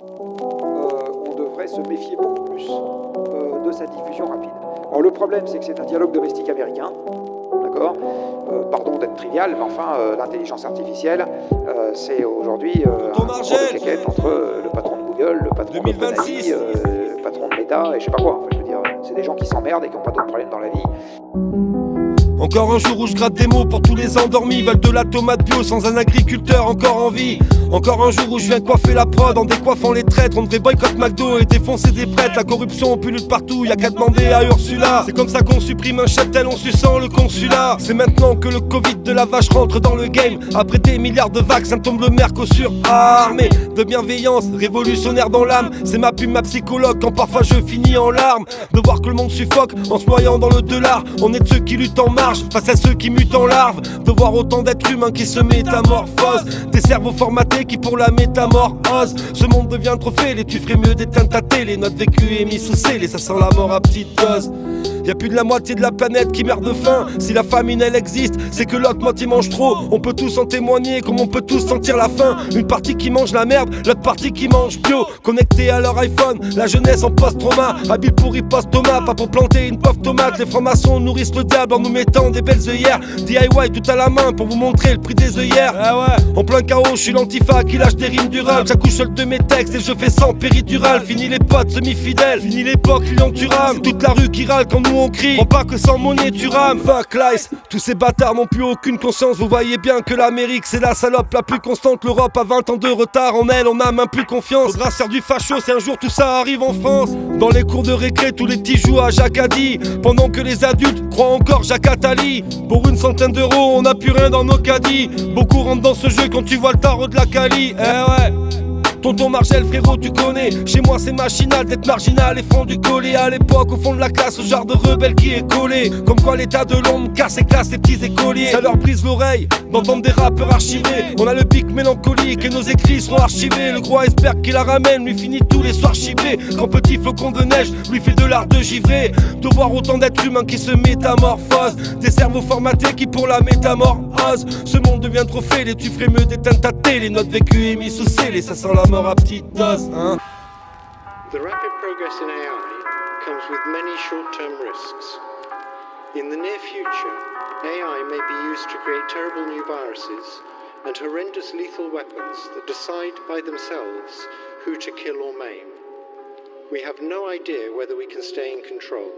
On devrait se méfier beaucoup plus de sa diffusion rapide. Alors le problème, c'est que c'est un dialogue domestique américain, d'accord. Pardon d'être trivial, mais enfin, l'intelligence artificielle, c'est aujourd'hui un concours de claquettes entre le patron de Google, le patron d'OpenAI, le patron de Meta, et je sais pas quoi. Enfin, je veux dire, c'est des gens qui s'emmerdent et qui n'ont pas d'autres problèmes dans la vie. Encore un jour où je gratte des mots pour tous les endormis. Veulent de la tomate bio sans un agriculteur encore en vie. Encore un jour où je viens coiffer la prod en décoiffant les traîtres. On devrait boycott McDo et défoncer des prêtres. La corruption pullule partout, y'a qu'à demander à Ursula. C'est comme ça qu'on supprime un cheptel, on suçant le consulat. C'est maintenant que le Covid de la vache rentre dans le game. Après des milliards de vaccins tombe le Mercosur armé de bienveillance, révolutionnaire dans l'âme. C'est ma pub, ma psychologue quand parfois je finis en larmes. De voir que le monde suffoque en se noyant dans le dollar. On est de ceux qui luttent en marge face à ceux qui mutent en larves. De voir autant d'êtres humains qui se métamorphosent. Des cerveaux formatés qui pour la métamorphose. Ce monde devient trop fêlé, tu ferais mieux d'éteindre ta télé. Notre vécu est mis sous scellé, ça sent la mort à petite dose. Y'a plus de la moitié de la planète qui meurt de faim. Si la famine elle existe, c'est que l'autre moitié mange trop. On peut tous en témoigner comme on peut tous sentir la faim. Une partie qui mange la merde, l'autre partie qui mange bio. Connectés à leur iPhone, la jeunesse en post-trauma. Habile pour post-Thomas, pas pour planter une pauvre tomate. Les francs-maçons nourrissent le diable en nous mettant des belles œillères. DIY tout à la main pour vous montrer le prix des œillères. Ah ouais. En plein chaos, je suis l'antifa qui lâche des rimes durales. J'accouche seul de mes textes et je fais sans péridurale. Fini les potes semi-fidèles, fini l'époque client tu rames. C'est toute la rue qui râle quand nous on crie. Crois pas que sans monnaie tu rames. Fuck lice, tous ces bâtards n'ont plus aucune conscience. Vous voyez bien que l'Amérique c'est la salope la plus constante. L'Europe a 20 ans de retard, en elle on a même plus confiance. Faudra se faire du facho si un jour tout ça arrive en France. Dans les cours de récré tous les petits jouent à Jacadi, pendant que les adultes croient encore Jacques Attali. Pour une centaine d'euros on n'a plus rien dans nos caddies. Beaucoup rentrent dans ce jeu quand tu vois le tarot de la Cali. Eh ouais. Tonton Margel frérot tu connais. Chez moi c'est machinal d'être marginal et fond du collet. À l'époque au fond de la classe ce genre de rebelle qui est collé. Comme quoi l'état de l'ombre casse et classe les petits écoliers. Ça leur brise l'oreille d'entendre des rappeurs archivés. On a le pic mélancolique et nos écrits seront archivés. Le gros iceberg qui la ramène lui finit tous les soirs chivrés. Quand petit flocon de neige lui fait de l'art de givrer. De voir autant d'êtres humains qui se métamorphosent. Des cerveaux formatés qui pour la métamorphose. Ce monde devient trop fêlé, tu ferais mieux d'éteindre ta télé. Notre vécu est mis sous scellé, ça sent la mort à petite dose, hein. The rapid progress in AI comes with many short-term risks. In the near future, AI may be used to create terrible new viruses and horrendous lethal weapons that decide by themselves who to kill or maim. We have no idea whether we can stay in control.